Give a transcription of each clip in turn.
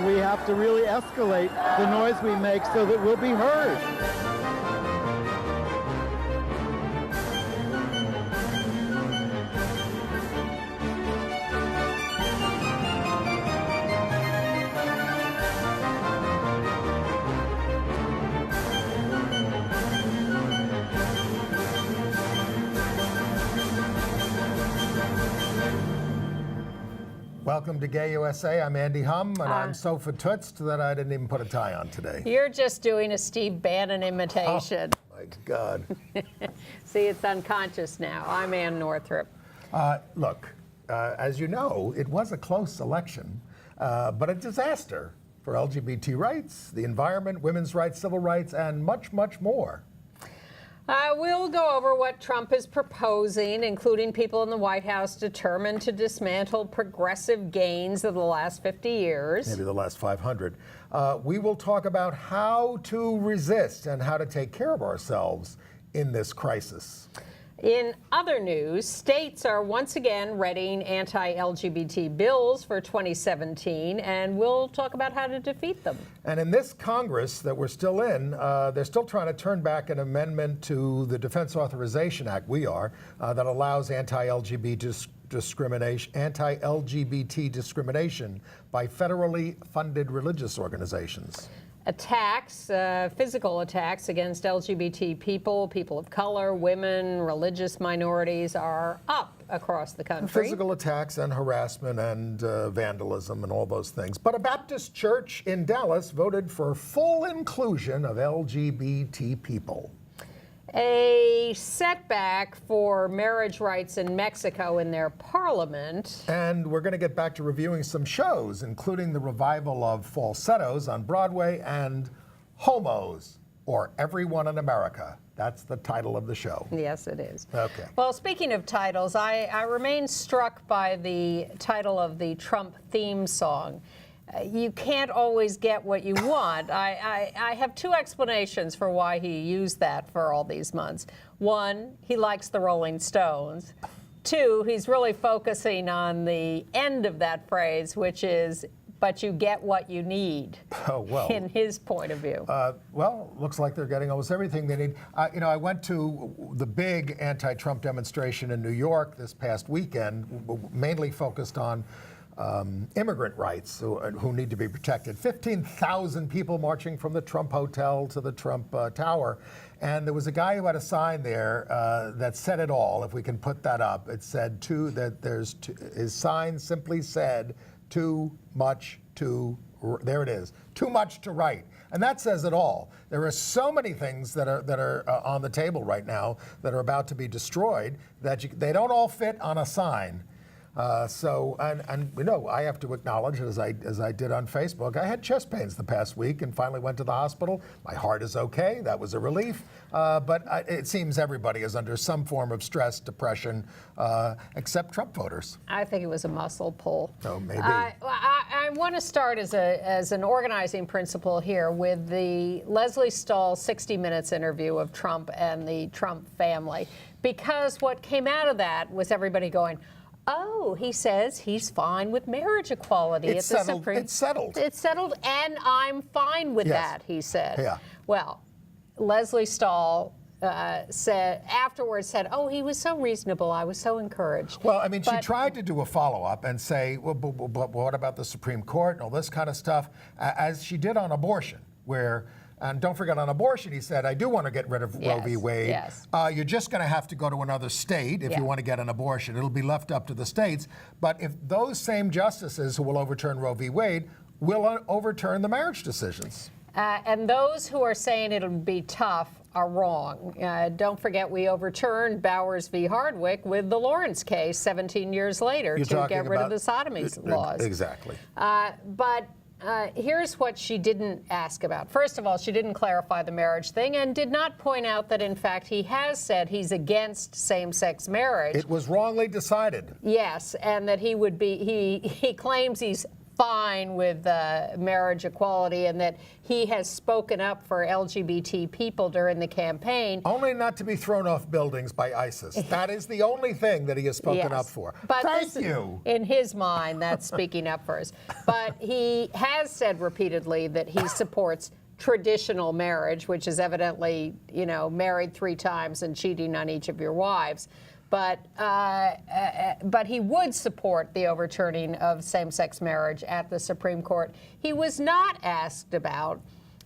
we have to really escalate the noise we make so that we'll be heard. Welcome to Gay USA. I'm Andy Hum, and I'm so fatutzt that I didn't even put a tie on today. You're just doing a Steve Bannon imitation. Oh, my God. See, it's unconscious now. I'm Ann Northrop. Look, as you know, it was a close election, but a disaster for LGBT rights, the environment, women's rights, civil rights, and much, much more. We'll go over what Trump is proposing, including people in the White House determined to dismantle progressive gains of the last 50 years. Maybe the last 500. We will talk about how to resist and how to take care of ourselves in this crisis. In other news, states are once again readying anti-LGBT bills for 2017, and we'll talk about how to defeat them. And in this Congress that we're still in, they're still trying to turn back an amendment to the Defense Authorization Act, that allows anti-LGBT discrimination by federally funded religious organizations. Attacks, physical attacks against LGBT people, people of color, women, religious minorities are up across the country. Physical attacks and harassment and vandalism and all those things. But a Baptist church in Dallas voted for full inclusion of LGBT people. A setback for marriage rights in Mexico in their parliament. And we're going to get back to reviewing some shows, including the revival of Falsettos on Broadway and Homos, or Everyone in America. That's the title of the show. Yes, it is. Okay. Well, speaking of titles, I remain struck by the title of the Trump theme song. You can't always get what you want. I have two explanations for why he used that for all these months. One, he likes the Rolling Stones. Two, he's really focusing on the end of that phrase, which is, but you get what you need, in his point of view. Well, looks like they're getting almost everything they need. I went to the big anti-Trump demonstration in New York this past weekend, mainly focused on immigrant rights who need to be protected. 15,000 people marching from the Trump Hotel to the Trump Tower. And there was a guy who had a sign there that said it all, if we can put that up. It said, his sign simply said, too much to, there it is, too much to write. And that says it all. There are so many things that are on the table right now that are about to be destroyed that they don't all fit on a sign. I have to acknowledge, as I did on Facebook, I had chest pains the past week and finally went to the hospital. My heart is okay. That was a relief. But it seems everybody is under some form of stress, depression, except Trump voters. I think it was a muscle pull. Oh, maybe. I want to start as an organizing principle here with the Leslie Stahl 60 Minutes interview of Trump and the Trump family, because what came out of that was everybody going, oh, he says he's fine with marriage equity at the Supreme. It's settled. It's settled, and I'm fine with that, he said. Yeah. Well, Leslie Stahl afterwards said, oh, he was so reasonable. I was so encouraged. Well, I mean, she tried to do a follow-up and say, well, but what about the Supreme Court and all this kind of stuff, as she did on abortion, where... And don't forget, on abortion, he said, I do want to get rid of Roe v. Wade. Yes. You're just going to have to go to another state if you want to get an abortion. It'll be left up to the states. But if those same justices who will overturn Roe v. Wade will overturn the marriage decisions. And those who are saying it'll be tough are wrong. Don't forget, we overturned Bowers v. Hardwick with the Lawrence case 17 years later to get rid of the sodomy laws. Exactly. But here's what she didn't ask about. First of all, she didn't clarify the marriage thing and did not point out that, in fact, he has said he's against same-sex marriage. It was wrongly decided. Yes, and that he would be, he claims he's fine with marriage equality and that he has spoken up for LGBT people during the campaign. Only not to be thrown off buildings by ISIS. That is the only thing that he has spoken up for. But Thank you. In his mind, that's speaking up for us. But he has said repeatedly that he supports traditional marriage, which is evidently, married 3 times and cheating on each of your wives. But he would support the overturning of same-sex marriage at the Supreme Court. He was not asked about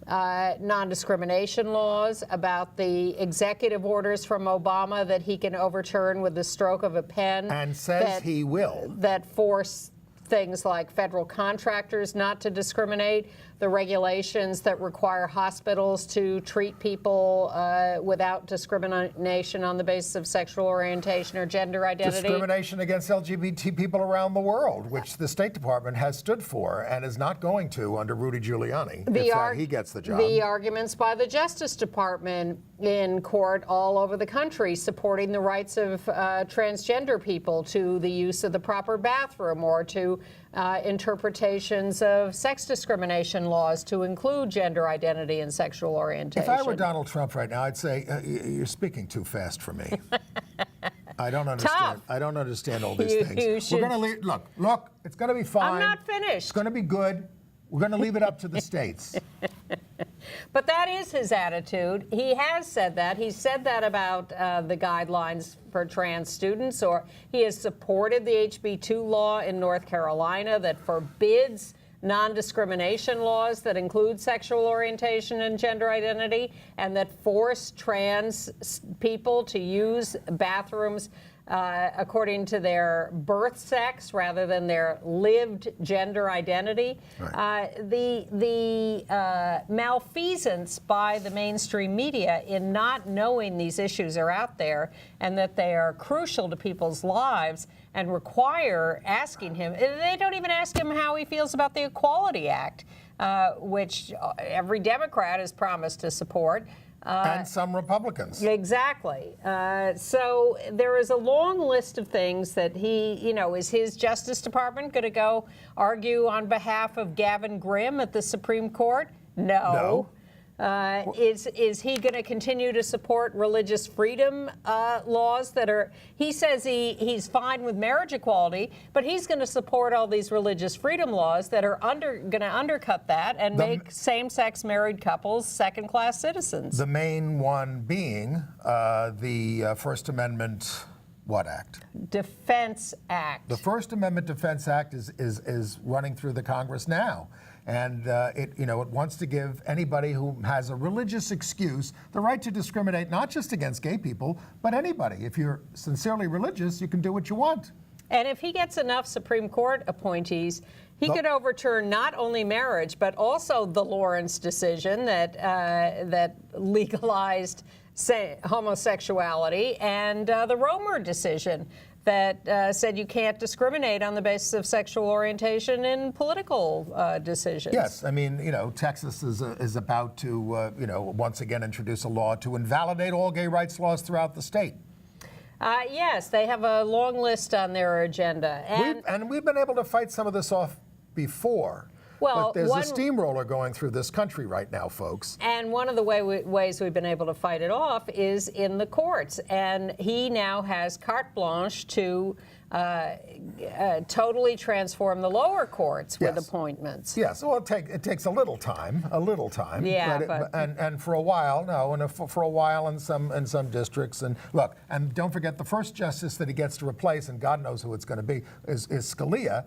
non-discrimination laws, about the executive orders from Obama that he can overturn with the stroke of a pen. And says he will. That force things like federal contractors not to discriminate, the regulations that require hospitals to treat people without discrimination on the basis of sexual orientation or gender identity. Discrimination against LGBT people around the world, which the State Department has stood for and is not going to under Rudy Giuliani if he gets the job. The arguments by the Justice Department in court all over the country supporting the rights of transgender people to the use of the proper bathroom or to interpretations of sex discrimination laws to include gender identity and sexual orientation. If I were Donald Trump right now, I'd say, you're speaking too fast for me. I don't understand. Tough. I don't understand all these things. We're going to leave. Look, it's going to be fine. I'm not finished. It's going to be good. We're going to leave it up to the states. But that is his attitude. He has said that. He said that about the guidelines for trans students, or he has supported the HB2 law in North Carolina that forbids non-discrimination laws that include sexual orientation and gender identity and that force trans people to use bathrooms according to their birth sex rather than their lived gender identity. Right. The malfeasance by the mainstream media in not knowing these issues are out there and that they are crucial to people's lives and require asking him. They don't even ask him how he feels about the Equality Act, which every Democrat has promised to support. And some Republicans. Exactly. So there is a long list of things that he, is his Justice Department going to go argue on behalf of Gavin Grimm at the Supreme Court? No. Is he going to continue to support religious freedom laws that are, he says he's fine with marriage equality, but he's going to support all these religious freedom laws that are going to undercut that and make same-sex married couples second-class citizens. The main one being the First Amendment what act? Defense Act. The First Amendment Defense Act is running through the Congress now. And it wants to give anybody who has a religious excuse the right to discriminate not just against gay people, but anybody. If you're sincerely religious, you can do what you want. And if he gets enough Supreme Court appointees, he could overturn not only marriage, but also the Lawrence decision that legalized homosexuality and the Romer decision that said you can't discriminate on the basis of sexual orientation in political decisions. Yes, I mean, Texas is about to, once again introduce a law to invalidate all gay rights laws throughout the state. Yes, they have a long list on their agenda. And we've been able to fight some of this off before. Well, but there's a steamroller going through this country right now, folks. And one of the ways we've been able to fight it off is in the courts. And he now has carte blanche to totally transform the lower courts with appointments. Yes, well, it takes a little time. Yeah, and for a while, for a while in some districts. And look, and don't forget the first justice that he gets to replace, and God knows who it's going to be, is Scalia.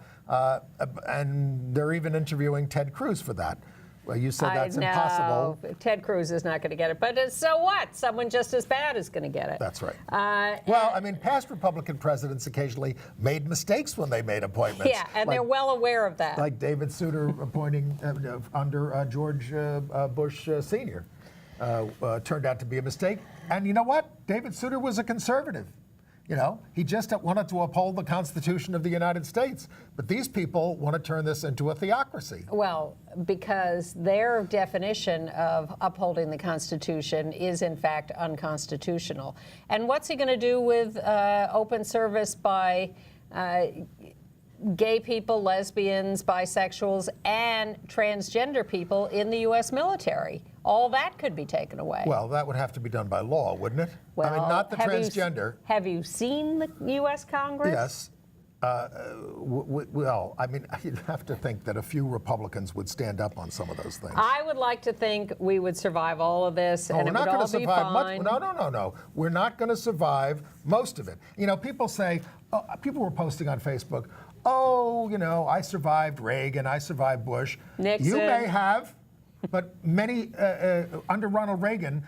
And they're even interviewing Ted Cruz for that. Well, you said that's impossible. Ted Cruz is not going to get it. But so what? Someone just as bad is going to get it. That's right. Well, I mean, past Republican presidents occasionally made mistakes when they made appointments. Yeah, and they're well aware of that. Like David Souter appointing under George Bush Sr. Turned out to be a mistake. And you know what? David Souter was a conservative. He just wanted to uphold the Constitution of the United States. But these people want to turn this into a theocracy. Well, because their definition of upholding the Constitution is, in fact, unconstitutional. And what's he going to do with open service by gay people, lesbians, bisexuals, and transgender people in the U.S. military. All that could be taken away. Well, that would have to be done by law, wouldn't it? Well, I mean, not the transgender. Have you seen the U.S. Congress? Yes. Well, I mean, you'd have to think that a few Republicans would stand up on some of those things. I would like to think we would survive all of this, and it would all be fine. No. We're not going to survive most of it. You know, people say, people were posting on Facebook, oh, you know, I survived Reagan, I survived Bush. Nixon. You may have, but many, under Ronald Reagan,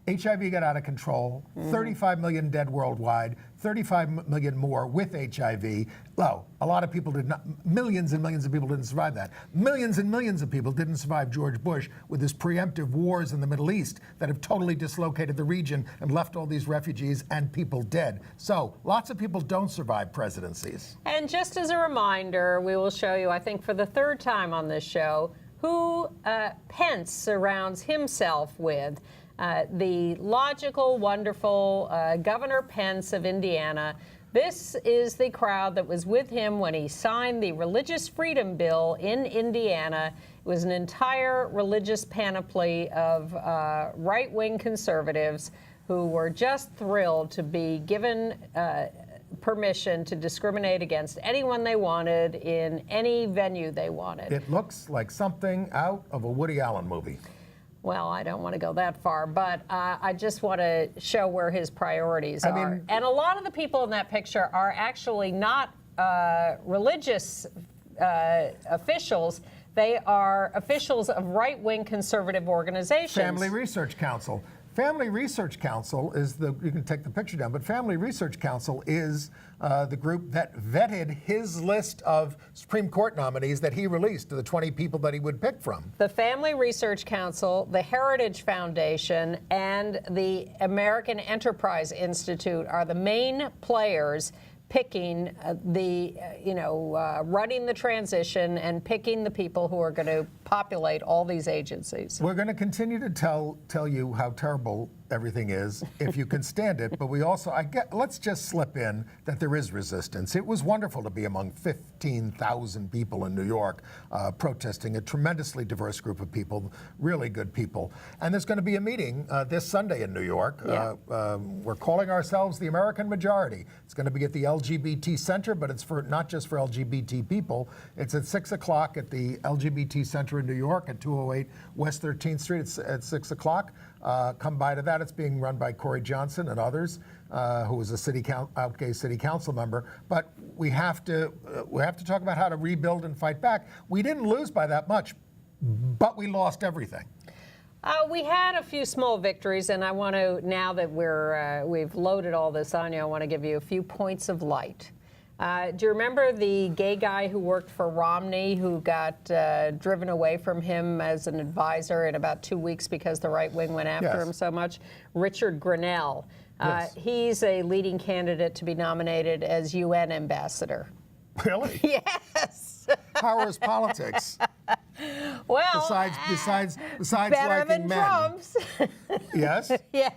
HIV got out of control, 35 million dead worldwide, 35 million more with HIV. Well, a lot of people did not, millions and millions of people didn't survive that. Millions and millions of people didn't survive George Bush with his preemptive wars in the Middle East that have totally dislocated the region and left all these refugees and people dead. So lots of people don't survive presidencies. And just as a reminder, we will show you, I think for the third time on this show, who Pence surrounds himself with. The logical, wonderful Governor Pence of Indiana. This is the crowd that was with him when he signed the Religious Freedom Bill in Indiana. It was an entire religious panoply of right-wing conservatives who were just thrilled to be given permission to discriminate against anyone they wanted in any venue they wanted. It looks like something out of a Woody Allen movie. Well, I don't want to go that far, but I just want to show where his priorities are. And a lot of the people in that picture are actually not religious officials. They are officials of right-wing conservative organizations. Family Research Council. Family Research Council is the, you can take the picture down, but Family Research Council is the group that vetted his list of Supreme Court nominees that he released to the 20 people that he would pick from. The Family Research Council, the Heritage Foundation, and the American Enterprise Institute are the main players picking running the transition and picking the people who are going to populate all these agencies. We're going to continue to tell you how terrible everything is, if you can stand it. But we also, let's just slip in that there is resistance. It was wonderful to be among 15,000 people in New York protesting, a tremendously diverse group of people, really good people. And there's going to be a meeting this Sunday in New York. Yeah. We're calling ourselves the American Majority. It's going to be at the LGBT Center, but it's for not just for LGBT people. It's at 6 o'clock at the LGBT Center in New York at 208 West 13th Street. It's at 6 o'clock. Come by to that. It's being run by Corey Johnson and others, who is a out-gay city council member. But we have to talk about how to rebuild and fight back. We didn't lose by that much, but we lost everything. We had a few small victories, and I want to, now that we've loaded all this on you, I want to give you a few points of light. Do you remember the gay guy who worked for Romney who got driven away from him as an advisor in about 2 weeks because the right wing went after him so much? Richard Grenell. Yes. He's a leading candidate to be nominated as UN ambassador. Really? Yes. Power is politics. Well, besides better liking than men. Trump's. Yes. Yeah,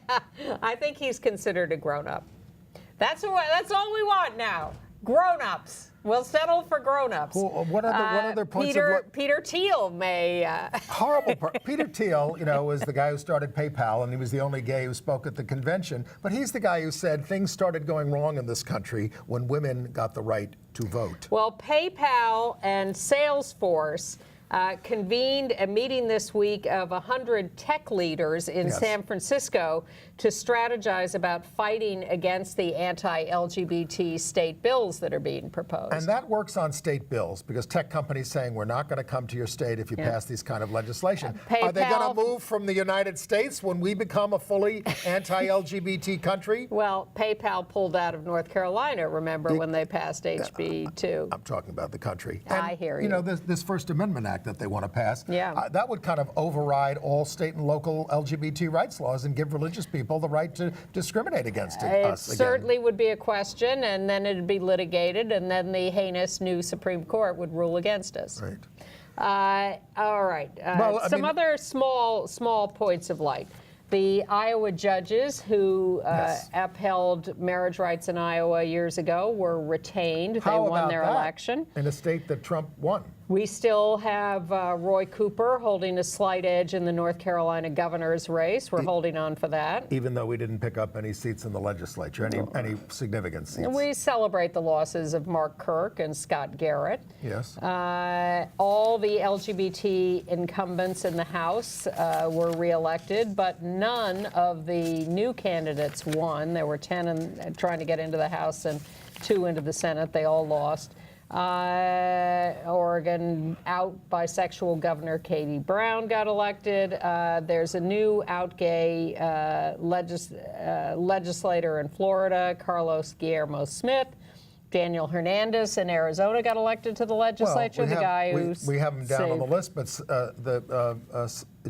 I think he's considered a grown-up. That's all we want now. Grown-ups. We'll settle for grown-ups. Well, what other points of light? Peter Thiel may... Horrible part. Peter Thiel, was the guy who started PayPal, and he was the only gay who spoke at the convention. But he's the guy who said things started going wrong in this country when women got the right to vote. Well, PayPal and Salesforce convened a meeting this week of 100 tech leaders in San Francisco to strategize about fighting against the anti-LGBT state bills that are being proposed. And that works on state bills because tech companies saying we're not going to come to your state if you pass these kind of legislation. Are they going to move from the United States when we become a fully anti-LGBT country? Well, PayPal pulled out of North Carolina, remember, when they passed HB 2. I'm talking about the country. And, I hear you. This First Amendment Act that they want to pass, that would kind of override all state and local LGBT rights laws and give religious people the right to discriminate against us again. It certainly would be a question, and then it would be litigated, and then the heinous new Supreme Court would rule against us. Right. All right. Other small points of light. The Iowa judges who upheld marriage rights in Iowa years ago were retained. They won their election. In a state that Trump won. We still have Roy Cooper holding a slight edge in the North Carolina governor's race. We're holding on for that. Even though we didn't pick up any seats in the legislature, any significant seats. We celebrate the losses of Mark Kirk and Scott Garrett. Yes. All the LGBT incumbents in the House were reelected, but none of the new candidates won. There were 10 trying to get into the House and 2 into the Senate. They all lost. Oregon out bisexual Governor Katie Brown got elected. There's a new out gay legislator in Florida, Carlos Guillermo Smith. Daniel Hernandez in Arizona got elected to the legislature. Well, we have him down on the list, but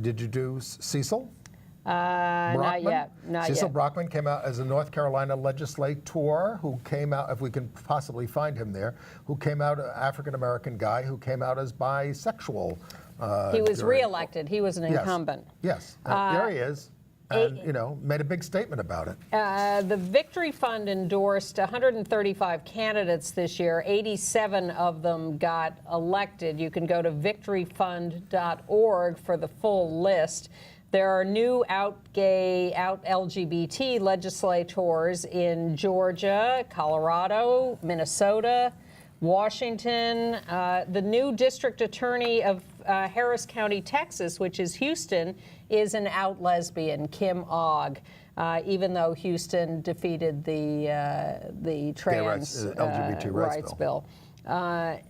did you do Cecil? Not yet. Cecil Brockman came out as a North Carolina legislator who came out, if we can possibly find him there, who came out, an African-American guy who came out as bisexual. He was reelected. He was an incumbent. Yes. There he is. And, made a big statement about it. The Victory Fund endorsed 135 candidates this year. 87 of them got elected. You can go to victoryfund.org for the full list. There are new out gay, out LGBT legislators in Georgia, Colorado, Minnesota, Washington. The new district attorney of Harris County, Texas, which is Houston, is an out lesbian, Kim Ogg, even though Houston defeated the trans LGBT rights bill. And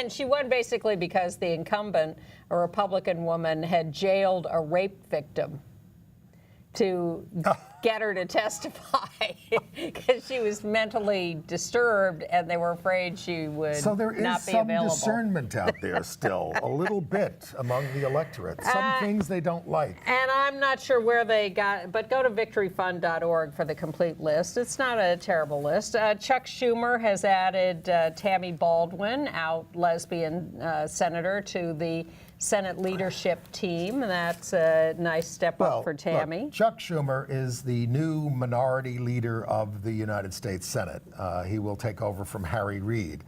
she won basically because the incumbent, a Republican woman, had jailed a rape victim to get her to testify because she was mentally disturbed and they were afraid she would not be available. So there is some discernment out there still, a little bit among the electorate. Some things they don't like. And I'm not sure where they got, but go to victoryfund.org for the complete list. It's not a terrible list. Chuck Schumer has added Tammy Baldwin, out lesbian senator, to the Senate leadership team. That's a nice step up for Tammy. Look, Chuck Schumer is the new minority leader of the United States Senate. He will take over from Harry Reid.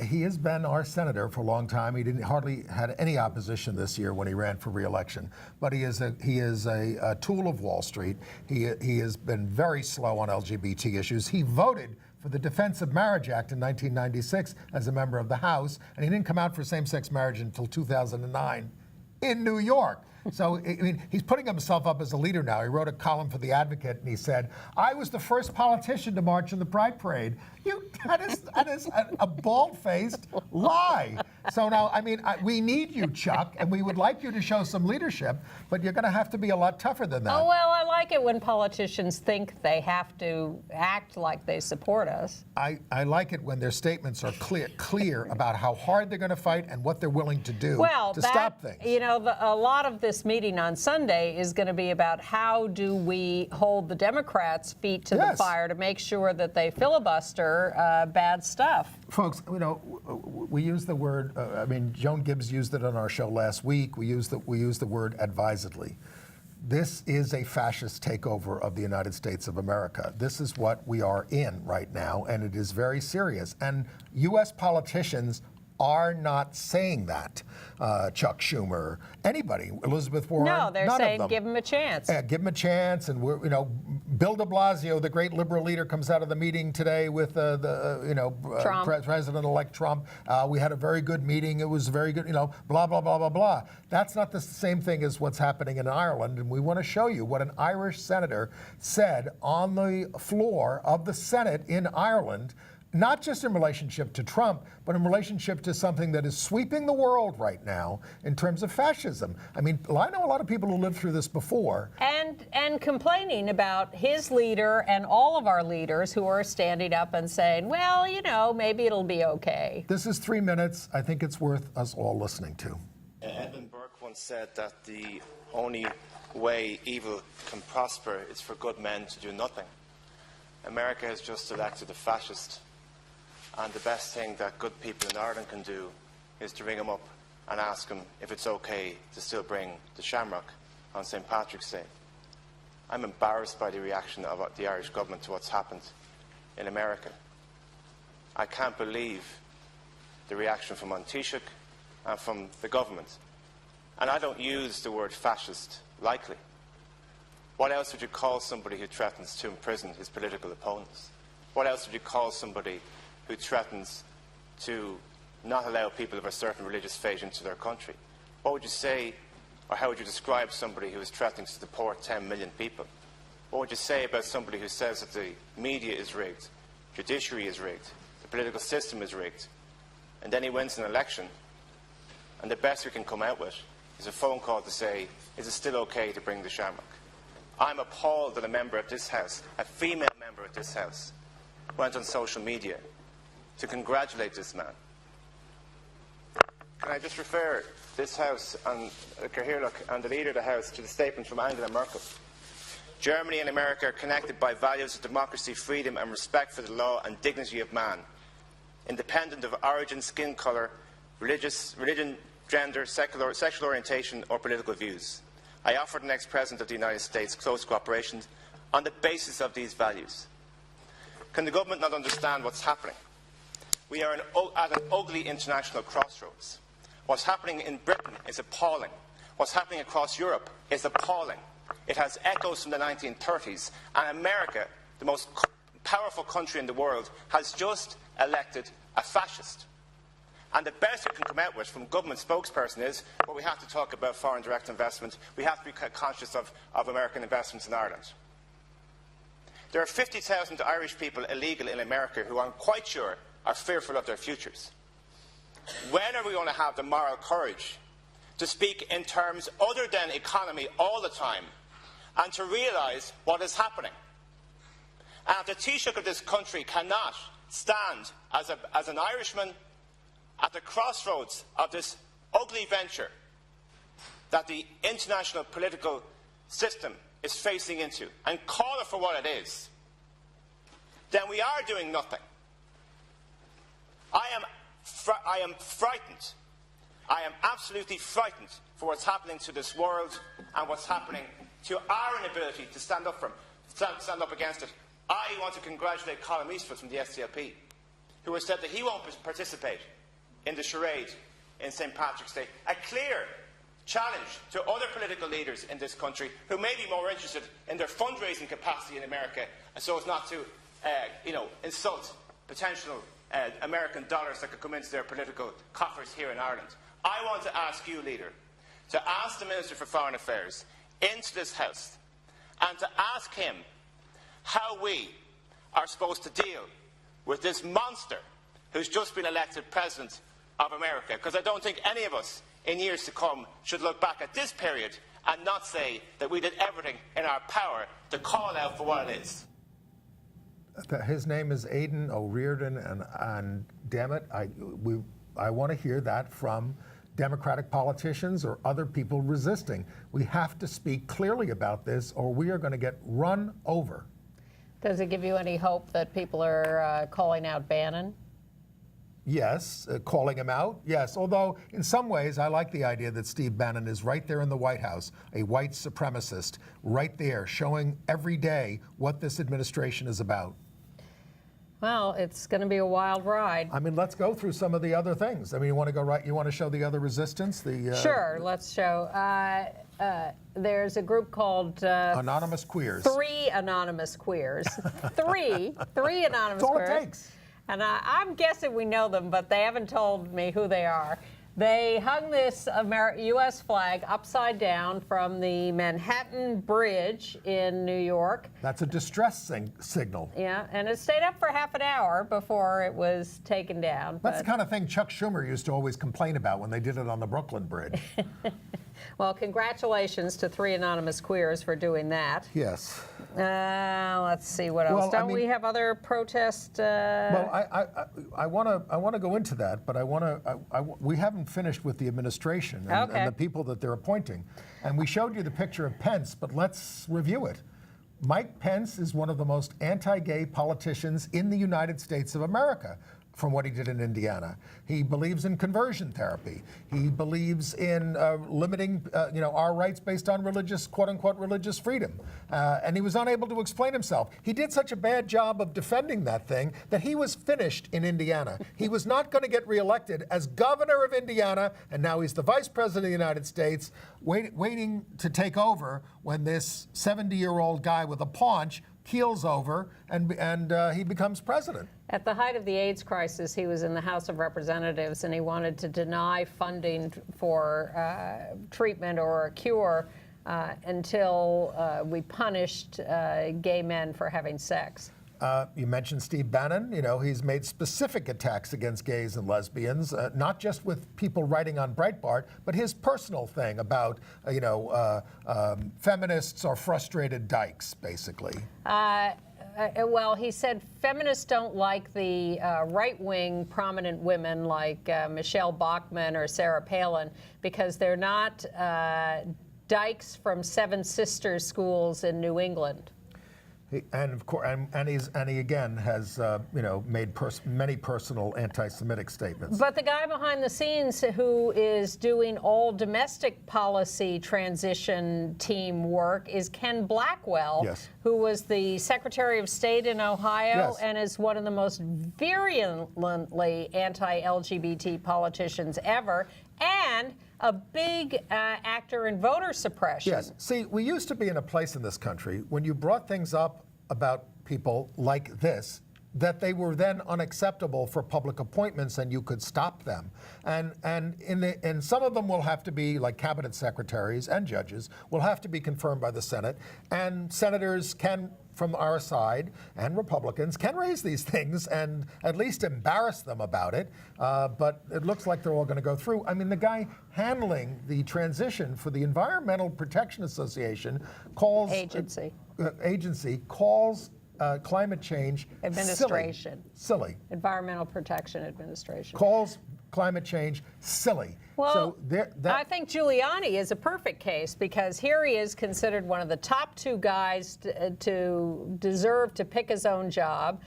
He has been our senator for a long time. He hardly had any opposition this year when he ran for re-election. But he is a tool of Wall Street. He has been very slow on LGBT issues. He voted for the Defense of Marriage Act in 1996 as a member of the House, and he didn't come out for same-sex marriage until 2009 in New York. So, I mean, he's putting himself up as a leader now. He wrote a column for The Advocate, and he said, "I was the first politician to march in the Pride Parade." That is a bald-faced lie. So now, I mean, we need you, Chuck, and we would like you to show some leadership, but you're going to have to be a lot tougher than that. Oh, well, I like it when politicians think they have to act like they support us. I like it when their statements are clear about how hard they're going to fight and what they're willing to do to stop things. You know, a lot of this meeting on Sunday is going to be about how do we hold the Democrats' feet to the fire to make sure that they filibuster bad stuff. Folks, we use the word, I mean, Joan Gibbs used it on our show last week. We use the word advisedly. This is a fascist takeover of the United States of America. This is what we are in right now, and it is very serious. And U.S. politicians are not saying that. Chuck Schumer, anybody, Elizabeth Warren, no, they're none saying of them. Give him a chance. Yeah, give him a chance. And Bill de Blasio, the great liberal leader, comes out of the meeting today with President-elect Trump. We had a very good meeting. It was very good, blah, blah, blah, blah, blah. That's not the same thing as what's happening in Ireland. And we want to show you what an Irish senator said on the floor of the Senate in Ireland, not just in relationship to Trump, but in relationship to something that is sweeping the world right now in terms of fascism. I mean, I know a lot of people who lived through this before. And complaining about his leader and all of our leaders who are standing up and saying, well, maybe it'll be okay. This is 3 minutes. I think it's worth us all listening to. Edmund Burke once said that the only way evil can prosper is for good men to do nothing. America has just elected a fascist. And the best thing that good people in Ireland can do is to ring him up and ask him if it's okay to still bring the shamrock on St. Patrick's Day. I'm embarrassed by the reaction of the Irish government to what's happened in America. I can't believe the reaction from Taoiseach and from the government. And I don't use the word fascist lightly. What else would you call somebody who threatens to imprison his political opponents? What else would you call somebody who threatens to not allow people of a certain religious faith into their country? What would you say, or how would you describe somebody who is threatening to deport 10 million people? What would you say about somebody who says that the media is rigged, judiciary is rigged, the political system is rigged, and then he wins an election, and the best we can come out with is a phone call to say, is it still okay to bring the shamrock? I'm appalled that a member of this House, a female member of this House, went on social media to congratulate this man. Can I just refer this House and and the Leader of the House to the statement from Angela Merkel? Germany and America are connected by values of democracy, freedom and respect for the law and dignity of man, independent of origin, skin colour, religion, gender, sexual orientation or political views. I offer the next President of the United States close cooperation on the basis of these values. Can the government not understand what's happening? We are at an ugly international crossroads. What's happening in Britain is appalling. What's happening across Europe is appalling. It has echoes from the 1930s, and America, the most powerful country in the world, has just elected a fascist. And the best we can come out with from government spokesperson is, well, we have to talk about foreign direct investment. We have to be conscious of American investments in Ireland. There are 50,000 Irish people illegal in America who I'm quite sure are fearful of their futures. When are we going to have the moral courage to speak in terms other than economy all the time and to realise what is happening? And if the Taoiseach of this country cannot stand as an Irishman at the crossroads of this ugly venture that the international political system is facing into and call it for what it is, then we are doing nothing. I am frightened. I am absolutely frightened for what's happening to this world and what's happening to our inability to stand up against it. I want to congratulate Colin Eastwood from the SDLP, who has said that he won't participate in the charade in St. Patrick's Day. A clear challenge to other political leaders in this country who may be more interested in their fundraising capacity in America so as not to insult potential American dollars that could come into their political coffers here in Ireland. I want to ask you, Leader, to ask the Minister for Foreign Affairs into this House and to ask him how we are supposed to deal with this monster who's just been elected President of America, because I don't think any of us in years to come should look back at this period and not say that we did everything in our power to call out for what it is. His name is Aidan O'Riordan, and damn it, I want to hear that from Democratic politicians or other people resisting. We have to speak clearly about this, or we are going to get run over. Does it give you any hope that people are calling out Bannon? Yes, calling him out, yes. Although, in some ways, I like the idea that Steve Bannon is right there in the White House, a white supremacist, right there, showing every day what this administration is about. Well, it's going to be a wild ride. I mean, let's go through some of the other things. I mean, you want to go right? You want to show the other resistance? Sure, let's show. There's a group called Anonymous Queers. Three Anonymous Queers. three Anonymous That's all Queers. it takes. And I'm guessing we know them, but they haven't told me who they are. They hung this U.S. flag upside down from the Manhattan Bridge in New York. That's a distress signal. Yeah, and it stayed up for half an hour before it was taken down. That's the kind of thing Chuck Schumer used to always complain about when they did it on the Brooklyn Bridge. Well, congratulations to Three Anonymous Queers for doing that. Yes. Let's see what else. Well, we have other protests? Well, I want to go into that, but we haven't finished with the administration and the people that they're appointing. And we showed you the picture of Pence, but let's review it. Mike Pence is one of the most anti-gay politicians in the United States of America. from what he did in Indiana. He believes in conversion therapy. He believes in limiting, our rights based on religious, quote-unquote, religious freedom. And he was unable to explain himself. He did such a bad job of defending that thing that he was finished in Indiana. He was not going to get reelected as governor of Indiana, and now he's the vice president of the United States, waiting to take over when this 70-year-old guy with a paunch keels over and he becomes president. At the height of the AIDS crisis, he was in the House of Representatives, and he wanted to deny funding for treatment or a cure until we punished gay men for having sex. You mentioned Steve Bannon. He's made specific attacks against gays and lesbians, not just with people writing on Breitbart, but his personal thing about, feminists are frustrated dykes, basically. Well, he said feminists don't like the right-wing prominent women like Michelle Bachmann or Sarah Palin because they're not dykes from Seven Sisters schools in New England. And of course, and he again has made many personal anti-Semitic statements. But the guy behind the scenes who is doing all domestic policy transition team work is Ken Blackwell, yes, who was the Secretary of State in Ohio, yes, and is one of the most virulently anti-LGBT politicians ever, and a big actor in voter suppression. Yes. See, we used to be in a place in this country when you brought things up about people like this, that they were then unacceptable for public appointments and you could stop them. And some of them will have to be, like cabinet secretaries and judges, will have to be confirmed by the Senate. And senators can, from our side, and Republicans, can raise these things and at least embarrass them about it. But it looks like they're all going to go through. I mean, the guy handling the transition for the Environmental Protection Association calls... Agency calls climate change administration. Silly. Environmental Protection Administration. Calls climate change silly. Well, so I think Giuliani is a perfect case because here he is considered one of the top two guys to deserve to pick his own job.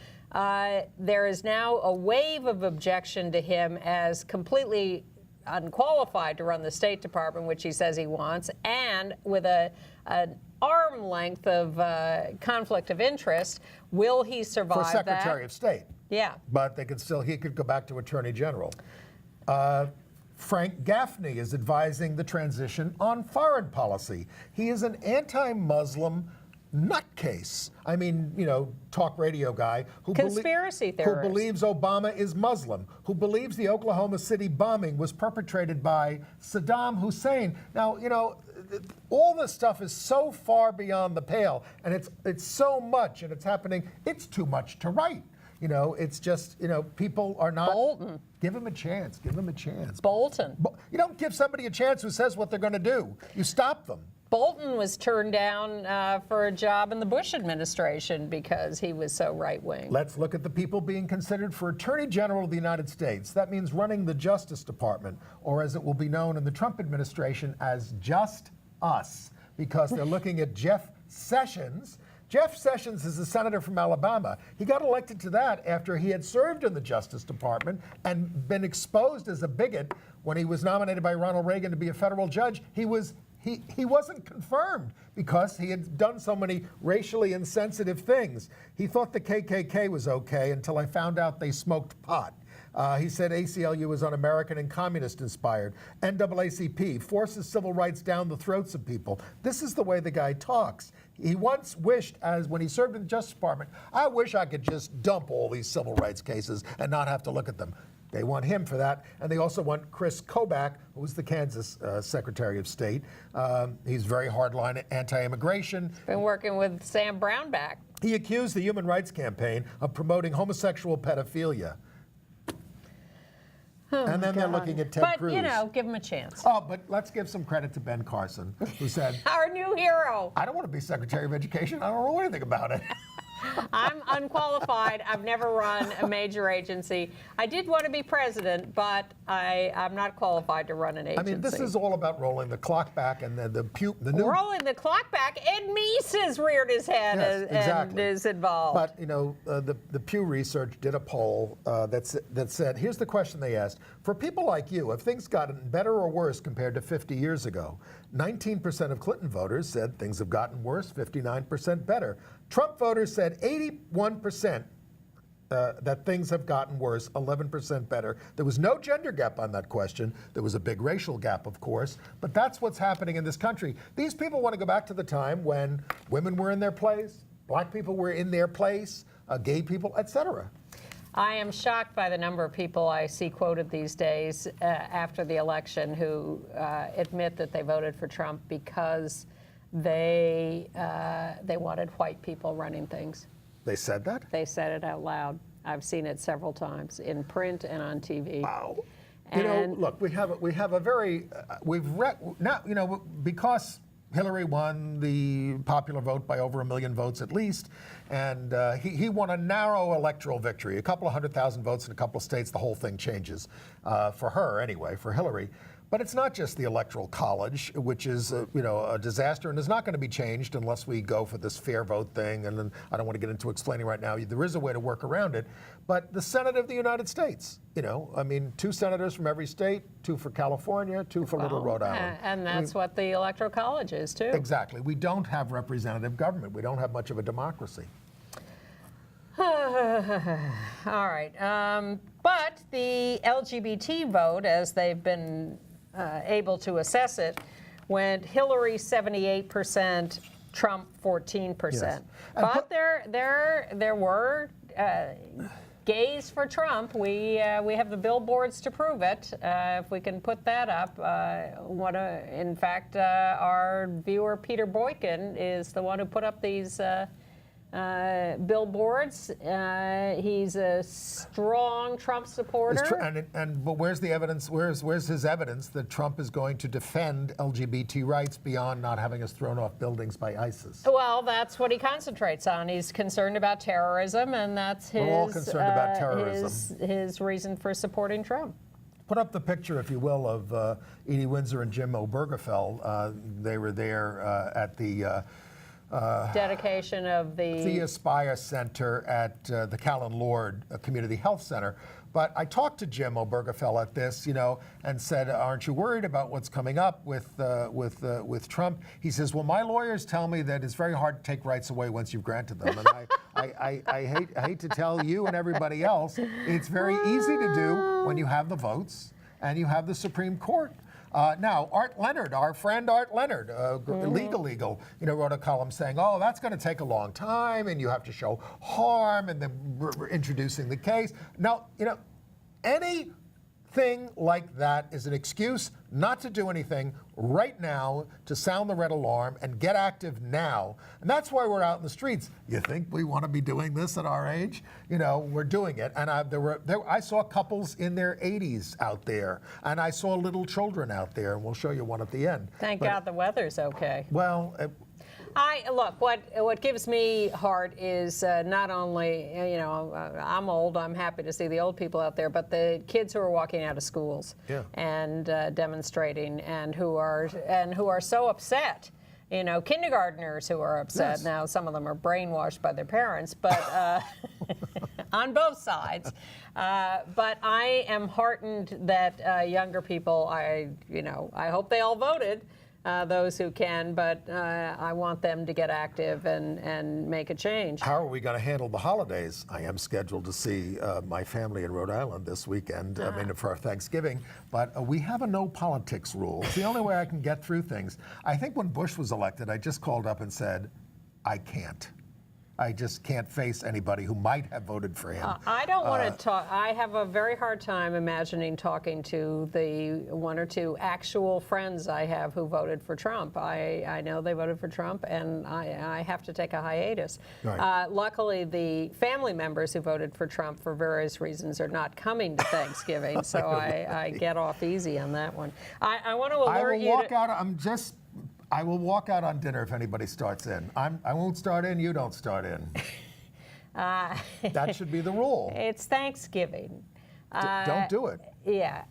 There is now a wave of objection to him as completely unqualified to run the State Department, which he says he wants, and with an arm length of conflict of interest. Will he survive for Secretary of State? Yeah. But he could go back to Attorney General. Frank Gaffney is advising the transition on foreign policy. He is an anti-Muslim nutcase. I mean, talk radio guy who conspiracy theorist, who believes Obama is Muslim, who believes the Oklahoma City bombing was perpetrated by Saddam Hussein. Now, all this stuff is so far beyond the pale, and it's so much, and it's happening. It's too much to write. It's just, people are not. Bolton. Give him a chance. Give him a chance. Bolton. You don't give somebody a chance who says what they're going to do. You stop them. Bolton was turned down for a job in the Bush administration because he was so right-wing. Let's look at the people being considered for Attorney General of the United States. That means running the Justice Department, or as it will be known in the Trump administration as Just Us, because they're looking at Jeff Sessions. Jeff Sessions is a senator from Alabama. He got elected to that after he had served in the Justice Department and been exposed as a bigot when he was nominated by Ronald Reagan to be a federal judge. He wasn't confirmed because he had done so many racially insensitive things. He thought the KKK was okay until I found out they smoked pot. He said ACLU was un-American and communist-inspired. NAACP forces civil rights down the throats of people. This is the way the guy talks. He once wished, as when he served in the Justice Department, I wish I could just dump all these civil rights cases and not have to look at them. They want him for that, and they also want Chris Kobach, who was the Kansas Secretary of State. He's very hardline anti-immigration. Been working with Sam Brownback. He accused the Human Rights Campaign of promoting homosexual pedophilia. Oh, and then they're looking at Ted Cruz. But, give him a chance. Oh, but let's give some credit to Ben Carson, who said, our new hero. I don't want to be Secretary of Education. I don't know anything about it. I'm unqualified. I've never run a major agency. I did want to be president, but I'm not qualified to run an agency. I mean, this is all about rolling the clock back, and the new rolling the clock back. Ed Meese has reared his head and is involved. But you know, the Pew Research did a poll that said, here's the question they asked: for people like you, have things gotten better or worse compared to 50 years ago? 19% of Clinton voters said things have gotten worse, 59% better. Trump voters said 81% that things have gotten worse, 11% better. There was no gender gap on that question. There was a big racial gap, of course, but that's what's happening in this country. These people want to go back to the time when women were in their place, black people were in their place, gay people, etc. I am shocked by the number of people I see quoted these days after the election who admit that they voted for Trump because they wanted white people running things. They said that? They said it out loud. I've seen it several times in print and on TV. Wow. And you know, look, we have a very because Hillary won the popular vote by over 1 million votes at least, and he won a narrow electoral victory, a couple of 100,000 votes in a couple of states. The whole thing changes for her anyway, for Hillary. But it's not just the Electoral College, which is a disaster, and is not going to be changed unless we go for this fair vote thing. And then I don't want to get into explaining right now. There is a way to work around it. But the Senate of the United States, I mean, 2 senators from every state, 2 for California, 2 for Little Rhode Island. And that's what the Electoral College is, too. Exactly. We don't have representative government. We don't have much of a democracy. All right. But the LGBT vote, as they've been able to assess it, went Hillary 78%, Trump 14%. Yes. But there were gays for Trump. We have the billboards to prove it. If we can put that up, in fact, our viewer Peter Boykin is the one who put up these billboards. He's a strong Trump supporter. But where's the evidence? Where's his evidence that Trump is going to defend LGBT rights beyond not having us thrown off buildings by ISIS? Well, that's what he concentrates on. He's concerned about terrorism, and that's his. We're all concerned about terrorism. His reason for supporting Trump. Put up the picture, if you will, of Edie Windsor and Jim Obergefell. They were there at the dedication of the Aspire Center at the Callan Lord Community Health Center. But I talked to Jim Obergefell at this, and said, "Aren't you worried about what's coming up with Trump?" He says, "Well, my lawyers tell me that it's very hard to take rights away once you've granted them." And I hate to tell you and everybody else, it's very easy to do when you have the votes and you have the Supreme Court. Now, Art Leonard, our friend Art Leonard, Legal, wrote a column saying, "Oh, that's going to take a long time, and you have to show harm, and then we're introducing the case." Now, anything like that is an excuse not to do anything right now, to sound the red alarm and get active now. And that's why we're out in the streets. You think we want to be doing this at our age? We're doing it. And I saw couples in their 80s out there, and I saw little children out there, and we'll show you one at the end. Thank God the weather's okay. Well, look, what gives me heart is not only, I'm old, I'm happy to see the old people out there, but the kids who are walking out of schools and demonstrating, and who are so upset. Kindergartners who are upset. Yes. Now, some of them are brainwashed by their parents, but on both sides. But I am heartened that younger people, I hope they all voted. Those who can, but I want them to get active and make a change. How are we going to handle the holidays? I am scheduled to see my family in Rhode Island this weekend, for our Thanksgiving, but we have a no politics rule. It's the only way I can get through things. I think when Bush was elected, I just called up and said, I can't. I just can't face anybody who might have voted for him. I don't want to talk. I have a very hard time imagining talking to the 1 or 2 actual friends I have who voted for Trump. I know they voted for Trump, and I have to take a hiatus. Right. Luckily, the family members who voted for Trump for various reasons are not coming to Thanksgiving, so I get off easy on that one. I want to alert you. I will walk out on dinner if anybody starts in. I won't start in, you don't start in. That should be the rule. It's Thanksgiving. Don't do it. Yeah.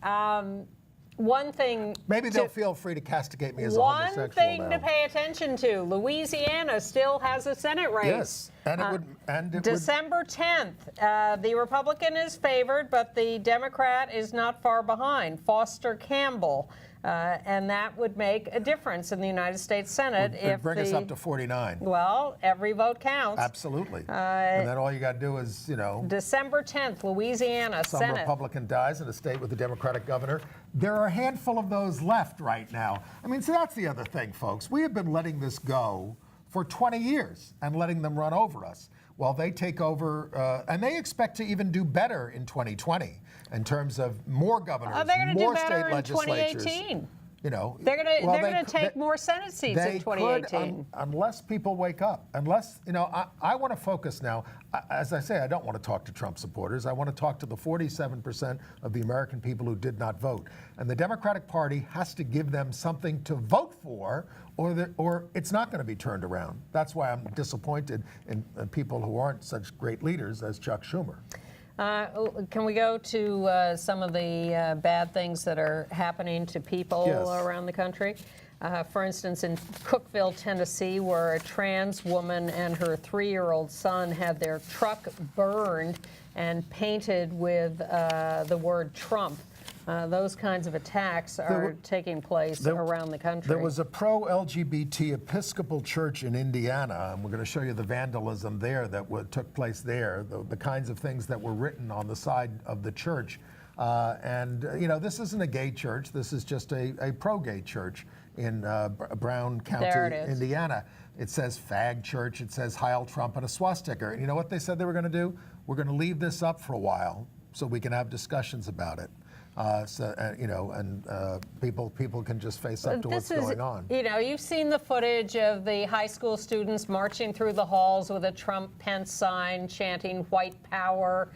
One thing. Maybe they'll feel free to castigate me as a homosexual One thing now. to pay attention to: Louisiana still has a Senate race. Yes, and it would. And it December 10th. The Republican is favored, but the Democrat is not far behind. Foster Campbell. And that would make a difference in the United States Senate if bring us up to 49. Well, every vote counts. Absolutely. And then all you got to do is, December 10th, Louisiana some Senate. Republican dies in a state with a Democratic governor. There are a handful of those left right now. I mean, so that's the other thing, folks. We have been letting this go for 20 years and letting them run over us while they take over, and they expect to even do better in 2020 in terms of more governors, They're going to do more better state in legislatures. 2018. They're going to take more Senate seats in 2018. Unless people wake up. Unless, I want to focus now. As I say, I don't want to talk to Trump supporters. I want to talk to the 47% of the American people who did not vote. And the Democratic Party has to give them something to vote for, or it's not going to be turned around. That's why I'm disappointed in people who aren't such great leaders as Chuck Schumer. Can we go to some of the bad things that are happening to people around the country? For instance, in Cookeville, Tennessee, where a trans woman and her 3-year-old son had their truck burned and painted with the word Trump. Those kinds of attacks are taking place around the country. There was a pro-LGBT Episcopal church in Indiana, and we're going to show you the vandalism there that took place there, the kinds of things that were written on the side of the church. This isn't a gay church. This is just a pro-gay church in Brown County, Indiana. It says fag church. It says Heil Trump and a swastika. And you know what they said they were going to do? We're going to leave this up for a while so we can have discussions about it. People can just face up to what's going on. You've seen the footage of the high school students marching through the halls with a Trump-Pence sign chanting white power.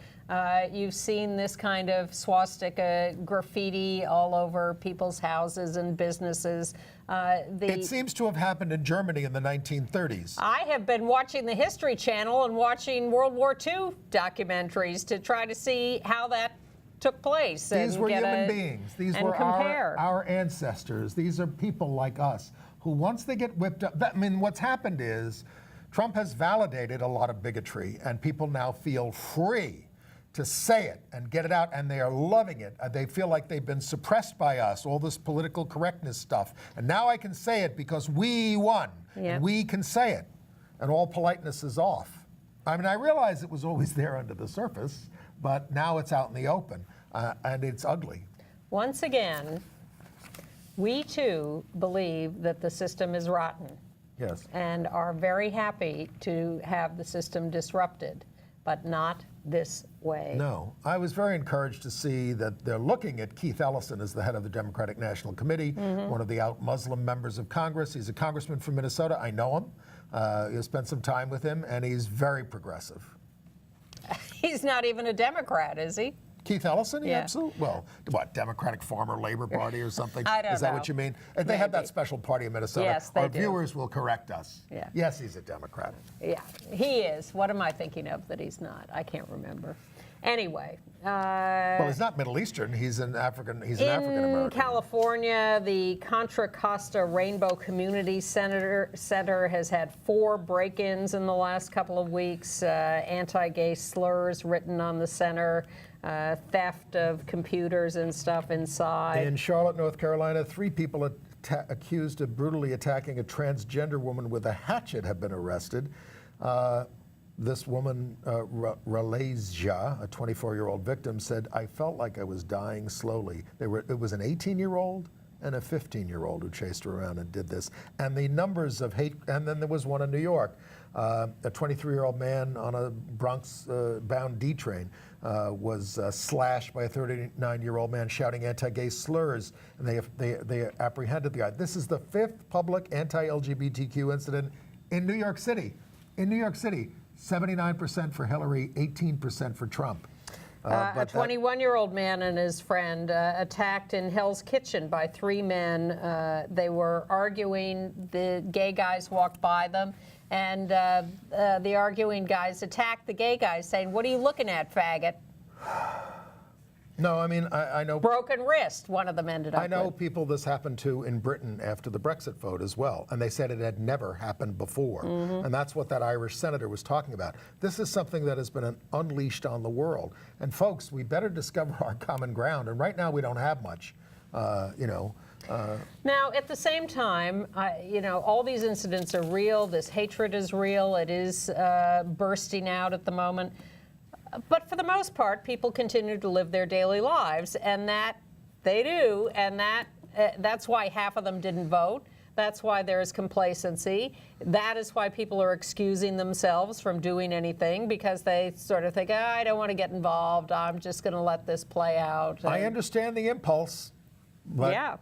You've seen this kind of swastika graffiti all over people's houses and businesses. It seems to have happened in Germany in the 1930s. I have been watching the History Channel and watching World War II documentaries to try to see how that took place. These were human beings. These were our ancestors. These are people like us who, once they get whipped up, what's happened is Trump has validated a lot of bigotry, and people now feel free to say it and get it out, and they are loving it. They feel like they've been suppressed by us, all this political correctness stuff. And now I can say it because we won. Yep. We can say it. And all politeness is off. I realize it was always there under the surface, but now it's out in the open, and it's ugly. Once again, we too believe that the system is rotten. Yes. And are very happy to have the system disrupted, but not this way. No. I was very encouraged to see that they're looking at Keith Ellison as the head of the Democratic National Committee, one of the out-Muslim members of Congress. He's a congressman from Minnesota. I know him. I spent some time with him, and he's very progressive. He's not even a Democrat, is he? Keith Ellison? Yeah. Absolutely. Well, what, Democratic Farmer Labor Party or something? I don't Is that know. what you mean? They have that special party in Minnesota. Yes, they Our do. viewers will correct us. Yeah. Yes, he's a Democrat. Yeah, he is. What am I thinking of that he's not? I can't remember. Anyway. Well, he's not Middle Eastern. He's an African. He's an African American. In California, the Contra Costa Rainbow Community Center has had 4 break-ins in the last couple of weeks. Anti-gay slurs written on the center. Theft of computers and stuff inside. In Charlotte, North Carolina, 3 people accused of brutally attacking a transgender woman with a hatchet have been arrested. This woman, Ralasia, a 24-year-old victim, said, "I felt like I was dying slowly." It was an 18-year-old and a 15-year-old who chased her around and did this. And the numbers of hate, and then there was one in New York. A 23-year-old man on a Bronx-bound D train was slashed by a 39-year-old man shouting anti-gay slurs, and they apprehended the guy. This is the 5th public anti-LGBTQ incident in New York City. In New York City, 79% for Hillary, 18% for Trump. A 21-year-old man and his friend attacked in Hell's Kitchen by 3 men. They were arguing. The gay guys walked by them, And the arguing guys attacked the gay guys, saying, "What are you looking at, faggot?" No, I mean, I know. Broken wrist, one of them ended up I know with. people this happened to in Britain after the Brexit vote as well, and they said it had never happened before. And that's what that Irish senator was talking about. This is something that has been unleashed on the world. And folks, we better discover our common ground. And right now we don't have much, Now, at the same time, all these incidents are real. This hatred is real. It is bursting out at the moment. But for the most part, people continue to live their daily lives, and that they do, and that's why half of them didn't vote. That's why there is complacency. That is why people are excusing themselves from doing anything, because they sort of think, I don't want to get involved. I'm just going to let this play out. I understand the impulse. But, yeah.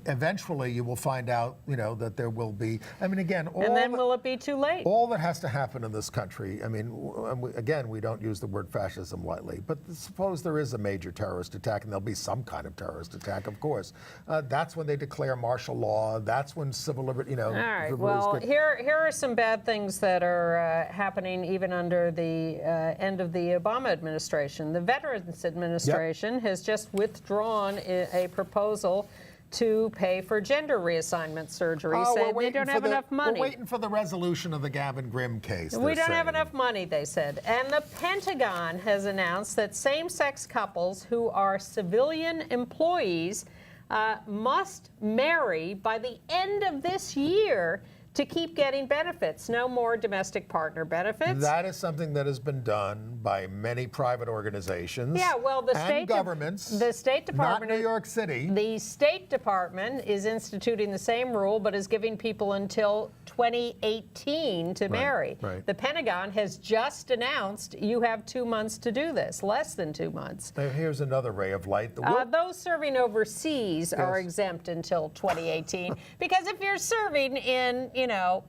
Eventually you will find out, that there will be, again, and then will it be too late? All that has to happen in this country, again, we don't use the word fascism lightly, but suppose there is a major terrorist attack, and there'll be some kind of terrorist attack, of course. That's when they declare martial law. That's when civil liberty, All right, well, here are some bad things that are happening even under the end of the Obama administration. The Veterans Administration has just withdrawn a proposal to pay for gender reassignment surgery, saying they don't have enough money. We're waiting for the resolution of the Gavin Grimm case. We don't have enough money, they said. And the Pentagon has announced that same-sex couples who are civilian employees must marry by the end of this year to keep getting benefits. No more domestic partner benefits. That is something that has been done by many private organizations. Yeah, well, governments. The State Department, not New York City. The State Department is instituting the same rule, but is giving people until 2018 to marry. Right. The Pentagon has just announced you have 2 months to do this, less than 2 months. Now, here's another ray of light. Those serving overseas are exempt until 2018, because if you're serving in,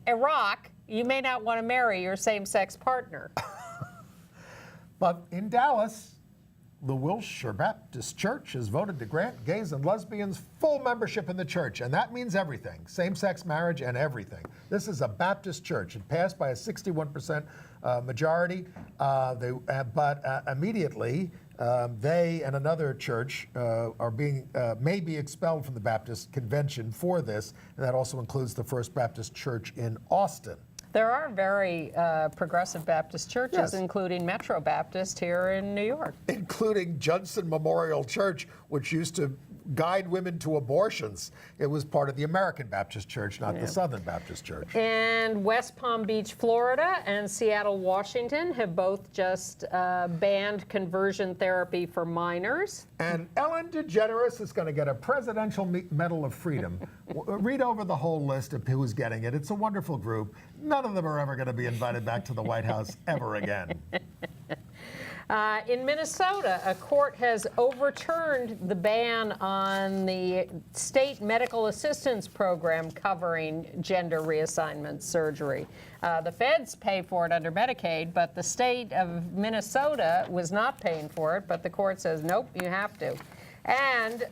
Iraq, you may not want to marry your same-sex partner. But in Dallas, the Wilshire Baptist Church has voted to grant gays and lesbians full membership in the church, and that means everything, same-sex marriage and everything. This is a Baptist church. It passed by a 61% majority, but immediately they and another church may be expelled from the Baptist Convention for this, and that also includes the First Baptist Church in Austin. There are very progressive Baptist churches, Yes. including Metro Baptist here in New York. Including Judson Memorial Church, which used to guide women to abortions. It was part of the American Baptist Church, not the Southern Baptist Church. And West Palm Beach, Florida, and Seattle, Washington have both just banned conversion therapy for minors. And Ellen DeGeneres is going to get a Presidential Medal of Freedom. Read over the whole list of who's getting it. It's a wonderful group. None of them are ever going to be invited back to the White House ever again. In Minnesota, a court has overturned the ban on the state medical assistance program covering gender reassignment surgery. The feds pay for it under Medicaid, but the state of Minnesota was not paying for it, but the court says, nope, you have to. And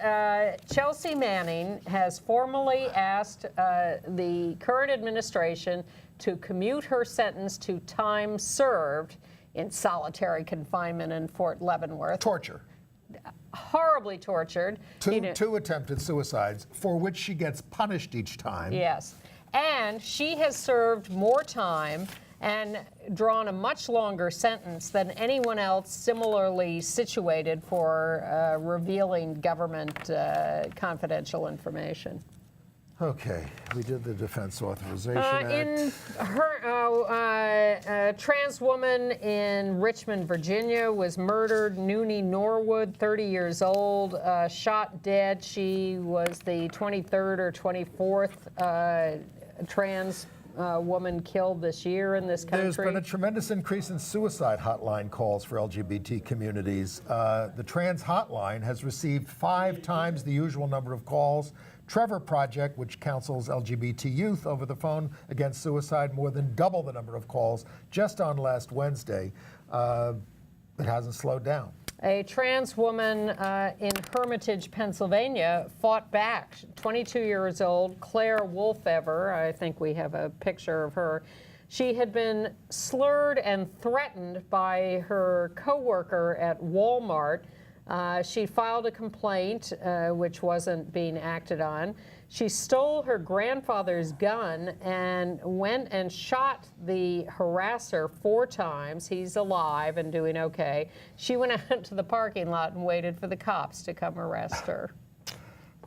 Chelsea Manning has formally asked the current administration to commute her sentence to time served in solitary confinement in Fort Leavenworth. Torture. Horribly tortured. Two attempted suicides, for which she gets punished each time. Yes. And she has served more time and drawn a much longer sentence than anyone else similarly situated for revealing government confidential information. Okay, we did the Defense Authorization In Act. a trans woman in Richmond, Virginia, was murdered. Nuni Norwood, 30 years old, shot dead. She was the 23rd or 24th trans woman killed this year in this country. There's been a tremendous increase in suicide hotline calls for LGBT communities. The trans hotline has received 5 times the usual number of calls. Trevor Project, which counsels LGBT youth over the phone against suicide, more than double the number of calls just on last Wednesday. It hasn't slowed down. A trans woman in Hermitage, Pennsylvania, fought back. 22 years old, Claire Wolfever, I think we have a picture of her. She had been slurred and threatened by her coworker at Walmart. She filed a complaint, which wasn't being acted on. She stole her grandfather's gun and went and shot the harasser 4 times. He's alive and doing okay. She went out to the parking lot and waited for the cops to come arrest her.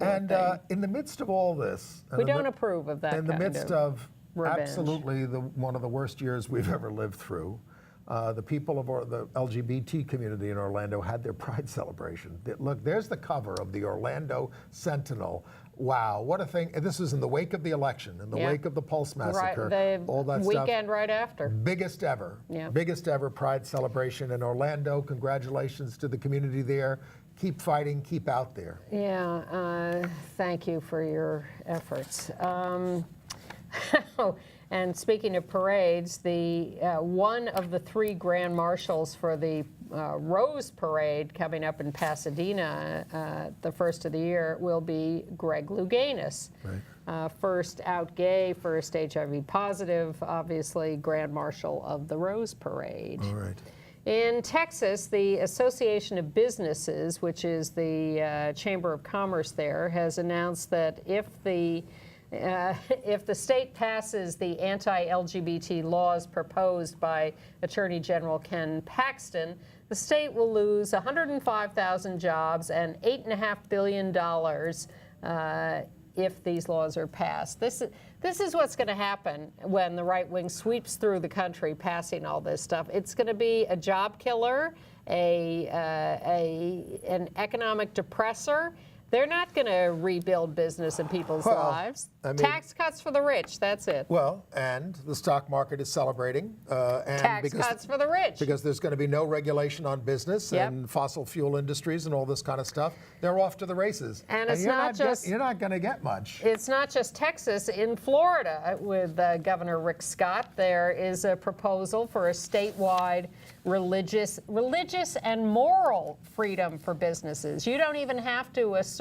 And in the midst of all this, we don't approve of that. In the midst of revenge. Absolutely one of the worst years we've ever lived through, the people of the LGBT community in Orlando had their Pride celebration. Look, there's the cover of the Orlando Sentinel. Wow, what a thing. This was in the wake of the election, in the wake of the Pulse Massacre, right, all that weekend stuff. right after. Biggest ever. Biggest ever Pride celebration in Orlando. Congratulations to the community there. Keep fighting, keep out there. Yeah, thank you for your efforts. And speaking of parades, the one of the 3 grand marshals for the Rose Parade coming up in Pasadena, the first of the year, will be Greg Louganis. Right. First out gay, first HIV positive, obviously Grand Marshal of the Rose Parade. All right. In Texas, the Association of Businesses, which is the Chamber of Commerce there, has announced that if the state passes the anti-LGBT laws proposed by Attorney General Ken Paxton, the state will lose 105,000 jobs and $8.5 billion if these laws are passed. This is what's going to happen when the right wing sweeps through the country passing all this stuff. It's going to be a job killer, an economic depressor. They're not going to rebuild business and people's lives. I mean, tax cuts for the rich, that's it. Well, and the stock market is celebrating. Tax cuts for the rich. Because there's going to be no regulation on business and fossil fuel industries and all this kind of stuff. They're off to the races. And it's not just... You're not going to get much. It's not just Texas. In Florida, with Governor Rick Scott, there is a proposal for a statewide religious and moral freedom for businesses. You don't even have to assert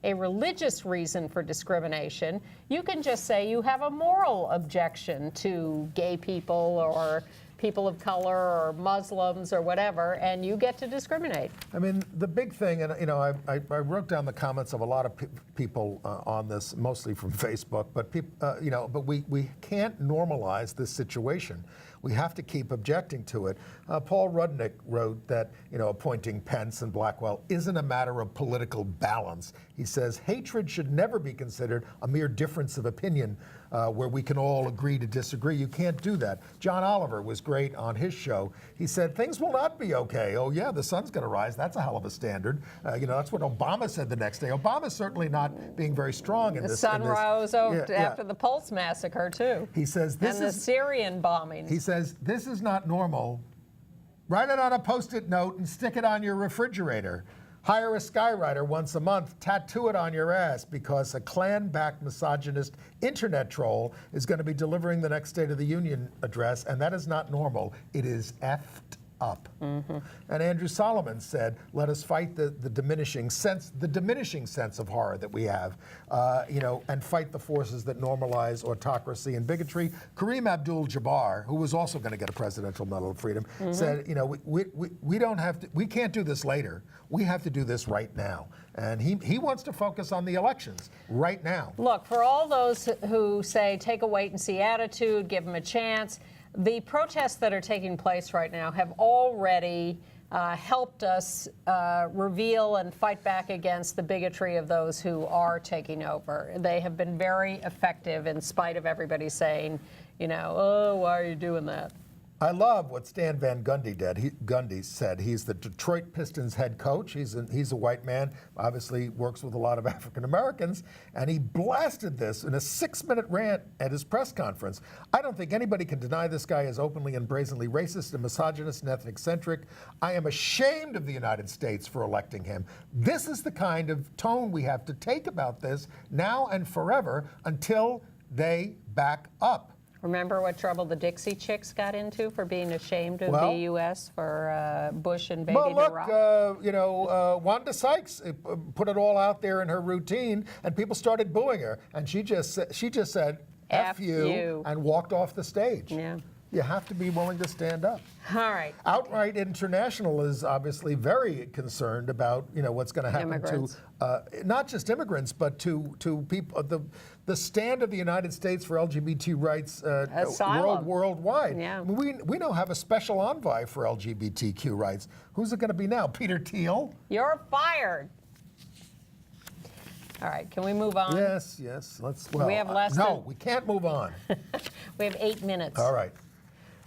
a religious reason for discrimination. You can just say you have a moral objection to gay people or people of color or Muslims or whatever, and you get to discriminate. I mean, the big thing, and you know, I wrote down the comments of a lot of people on this, mostly from Facebook, but you know, but we can't normalize this situation. We have to keep objecting to it. Paul Rudnick wrote that, you know, appointing Pence and Blackwell isn't a matter of political balance. He says hatred should never be considered a mere difference of opinion where we can all agree to disagree. You can't do that. John Oliver was great on his show. He said things will not be okay. Oh yeah, the sun's going to rise. That's a hell of a standard. You know, that's what Obama said the next day. Obama's certainly not being very strong in this. The sun rose after the Pulse massacre too. He says this and the Syrian bombings. He says this is not normal. Write it on a Post-it note and stick it on your refrigerator. Hire a skywriter once a month, tattoo it on your ass because a Klan-backed misogynist internet troll is going to be delivering the next State of the Union address, and that is not normal. It is effed up. Mm-hmm. And Andrew Solomon said, let us fight the diminishing sense of horror that we have, you know, and fight the forces that normalize autocracy and bigotry. Kareem Abdul-Jabbar, who was also going to get a Presidential Medal of Freedom, said, you know, we can't do this later. We have to do this right now. And he wants to focus on the elections right now. Look, for all those who say take a wait-and-see attitude, give them a chance, the protests that are taking place right now have already helped us reveal and fight back against the bigotry of those who are taking over. They have been very effective in spite of everybody saying, you know, oh, why are you doing that? I love what Stan Van Gundy did. Gundy said he's the Detroit Pistons head coach. He's a white man, obviously works with a lot of African Americans, and he blasted this in a 6-minute rant at his press conference. I don't think anybody can deny this guy is openly and brazenly racist and misogynist and ethnic-centric. I am ashamed of the United States for electing him. This is the kind of tone we have to take about this now and forever until they back up. Remember what trouble the Dixie Chicks got into for being ashamed of the U.S. for Bush invading Iraq? Wanda Sykes put it all out there in her routine, and people started booing her, and she just said, F you, and walked off the stage. Yeah. You have to be willing to stand up. All right. Outright International is obviously very concerned about what's going to happen Immigrants. to not just immigrants, but to people. The stand of the United States for LGBT rights worldwide. Yeah. We now have a special envoy for LGBTQ rights. Who's it going to be now? Peter Thiel? You're fired. All right, can we move on? Yes. We have less No, we can't move on. We have 8 minutes. All right.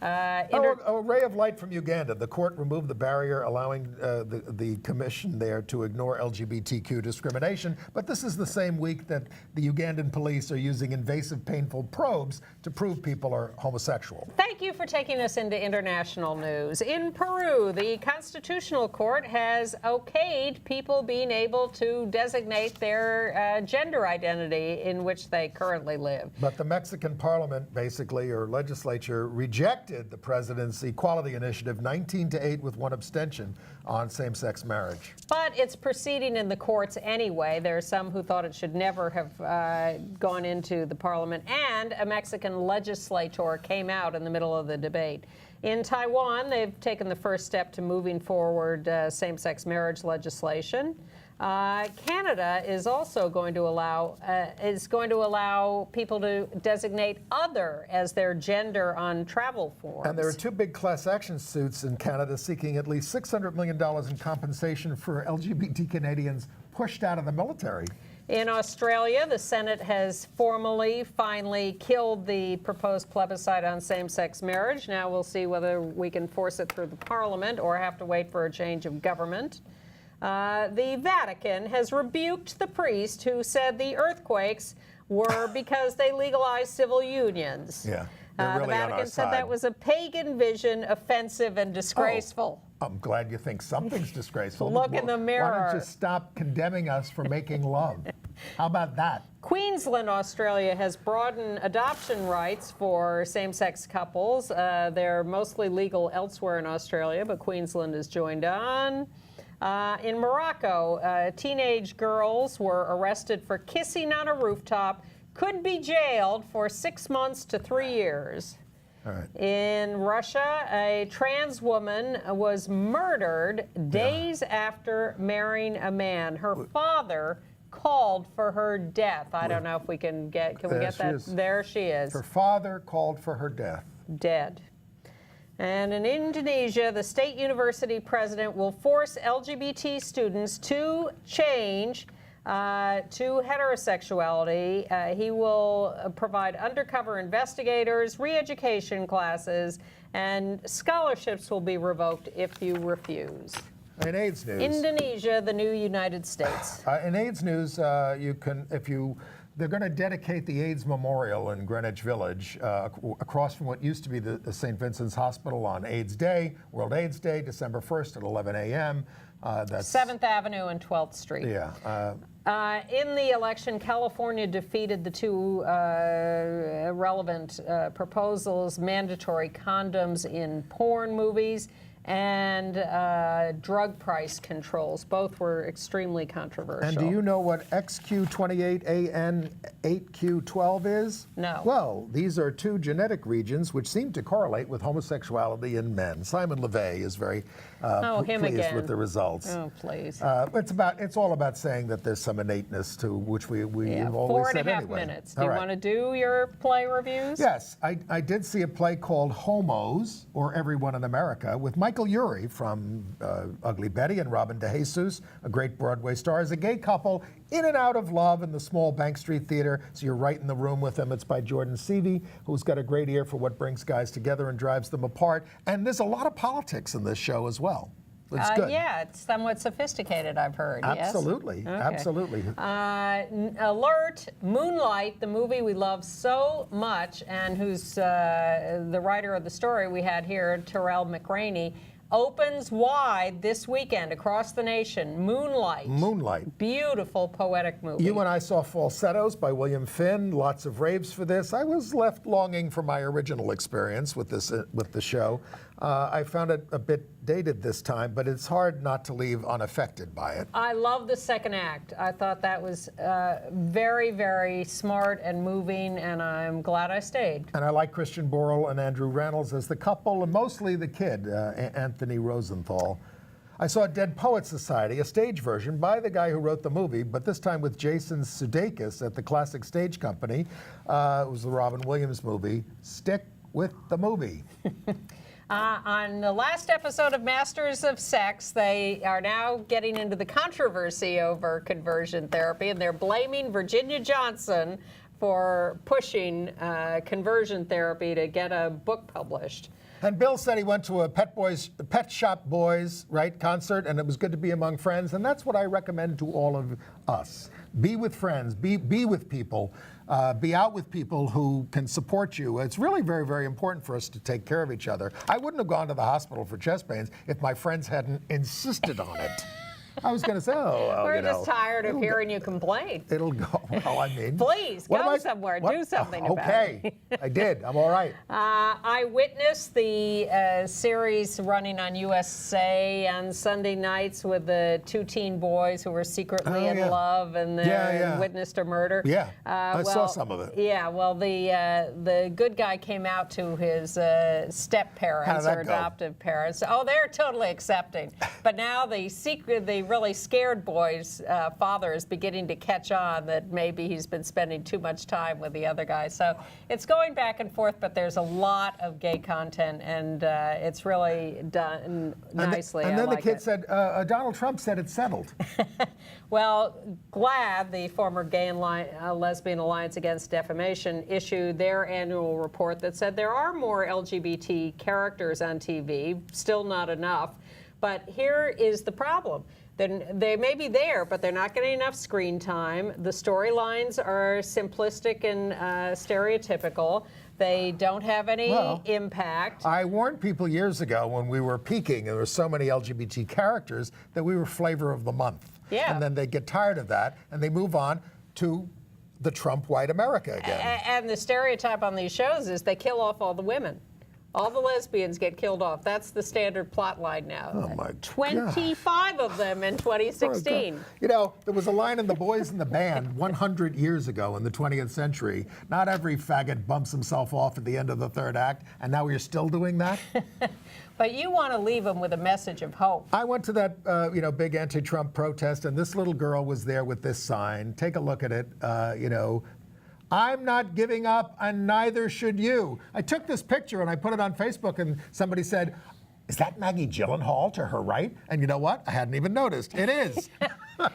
A ray of light from Uganda. The court removed the barrier allowing the commission there to ignore LGBTQ discrimination. But this is the same week that the Ugandan police are using invasive, painful probes to prove people are homosexual. Thank you for taking us into international news. In Peru, the Constitutional Court has okayed people being able to designate their gender identity in which they currently live. But the Mexican parliament, basically, or legislature, rejected the president's equality initiative 19-8 with one abstention on same-sex marriage. But it's proceeding in the courts anyway. There are some who thought it should never have gone into the parliament. And a Mexican legislator came out in the middle of the debate. In Taiwan, they've taken the first step to moving forward same-sex marriage legislation. Canada is also going to allow people to designate other as their gender on travel forms. And there are 2 big class action suits in Canada seeking at least $600 million in compensation for LGBT Canadians pushed out of the military. In Australia, the Senate has finally killed the proposed plebiscite on same-sex marriage. Now we'll see whether we can force it through the Parliament or have to wait for a change of government. The Vatican has rebuked the priest who said the earthquakes were because they legalized civil unions. Yeah, they're really the Vatican on our said side. That was a pagan vision, offensive and disgraceful. I'm glad you think something's disgraceful. Look in the mirror. Why don't you stop condemning us for making love? How about that? Queensland, Australia has broadened adoption rights for same-sex couples. They're mostly legal elsewhere in Australia, but Queensland has joined on. In Morocco, teenage girls were arrested for kissing on a rooftop, could be jailed for 6 months to 3 years. All right. In Russia, a trans woman was murdered days after marrying a man. Her father called for her death. I don't know if we can get that? There she is. Her father called for her death. Dead. And in Indonesia, the state university president will force LGBT students to change to heterosexuality. He will provide undercover investigators, re-education classes, and scholarships will be revoked if you refuse. In AIDS news. Indonesia, the new United States. In AIDS news, they're going to dedicate the AIDS Memorial in Greenwich Village across from what used to be the St. Vincent's Hospital on AIDS Day, World AIDS Day, December 1st at 11 a.m. That's 7th Avenue and 12th Street. Yeah. In the election, California defeated the 2 relevant proposals, mandatory condoms in porn movies and drug price controls. Both were extremely controversial. And do you know what XQ28AN8Q12 is? No. Well, these are 2 genetic regions which seem to correlate with homosexuality in men. Simon LeVay is very pleased with the results. Oh, please. It's all about saying that there's some innateness to which we've always said anyway. 4.5 minutes. Do you want to do your play reviews? Yes. I did see a play called Homos, or Everyone in America, with Michael Urie from Ugly Betty and Robin DeJesus, a great Broadway star, as a gay couple in and out of love in the small Bank Street Theater. So you're right in the room with them. It's by Jordan Seavey, who's got a great ear for what brings guys together and drives them apart. And there's a lot of politics in this show as well. It's good. Yeah, it's somewhat sophisticated, I've heard. Absolutely, yes? Okay. Absolutely. Alert, Moonlight, the movie we love so much, and who's the writer of the story we had here, Terrell McRaney, opens wide this weekend across the nation. Moonlight. Moonlight. Beautiful poetic movie. You and I saw Falsettos by William Finn. Lots of raves for this. I was left longing for my original experience with this with the show. I found it a bit dated this time, but it's hard not to leave unaffected by it. I love the second act. I thought that was very, very smart and moving, and I'm glad I stayed. And I like Christian Borle and Andrew Reynolds as the couple, and mostly the kid, Anthony Rosenthal. I saw Dead Poets Society, a stage version by the guy who wrote the movie, but this time with Jason Sudeikis at the Classic Stage Company. It was the Robin Williams movie. Stick with the movie. On the last episode of Masters of Sex, they are now getting into the controversy over conversion therapy, and they're blaming Virginia Johnson for pushing conversion therapy to get a book published. And Bill said he went to a Pet Shop Boys, right, concert, and it was good to be among friends, and that's what I recommend to all of us. Be with friends, be with people, be out with people who can support you. It's really very, very important for us to take care of each other. I wouldn't have gone to the hospital for chest pains if my friends hadn't insisted on it. I was going to say, we're just tired of hearing you complain. It'll go. Well, I mean, please go somewhere, do something about it. Okay, I did. I'm all right. I witnessed the series running on USA on Sunday nights with the two teen boys who were secretly in love and then witnessed a murder. Yeah, I saw some of it. Yeah, well, the good guy came out to his step-parents or adoptive parents. Oh, they're totally accepting. But now the really scared boy's father is beginning to catch on that maybe he's been spending too much time with the other guy. So it's going back and forth, but there's a lot of gay content, and it's really done nicely. And then the kid said, Donald Trump said it's settled. Well, GLAAD, the former Gay and Lesbian Alliance Against Defamation, issued their annual report that said there are more LGBT characters on TV, still not enough. But here is the problem. They may be there, but they're not getting enough screen time. The storylines are simplistic and stereotypical. They don't have any impact. I warned people years ago when we were peaking, and there were so many LGBT characters, that we were flavor of the month. Yeah. And then they get tired of that, and they move on to the Trump white America again. And the stereotype on these shows is they kill off all the women. All the lesbians get killed off. That's the standard plot line now. Oh, my 25 of them in 2016. You know, there was a line in The Boys in the Band 100 years ago in the 20th century. Not every faggot bumps himself off at the end of the third act, and now we're still doing that? But you want to leave them with a message of hope. I went to that big anti-Trump protest, and this little girl was there with this sign. Take a look at it, I'm not giving up, and neither should you. I took this picture and I put it on Facebook, and somebody said, is that Maggie Gyllenhaal to her right? And you know what? I hadn't even noticed. It is.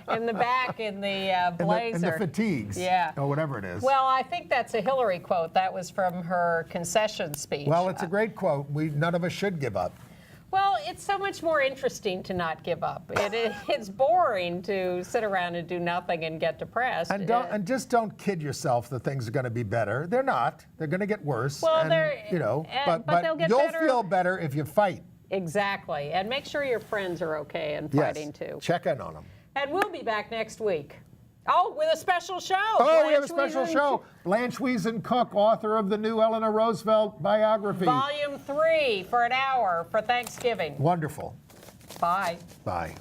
In the back, in the blazer. In the fatigues. Yeah. Or whatever it is. Well, I think that's a Hillary quote. That was from her concession speech. Well, it's a great quote. None of us should give up. Well, it's so much more interesting to not give up. It's boring to sit around and do nothing and get depressed. And just don't kid yourself that things are going to be better. They're not. They're going to get worse. Well, but they'll get you'll better. feel better if you fight. Exactly. And make sure your friends are okay and fighting too. Check in on them. And we'll be back next week. Oh, with a special show. Oh, we have a special show. Blanche Wiesen Cook, author of the new Eleanor Roosevelt biography. Volume 3 for an hour for Thanksgiving. Wonderful. Bye. Bye.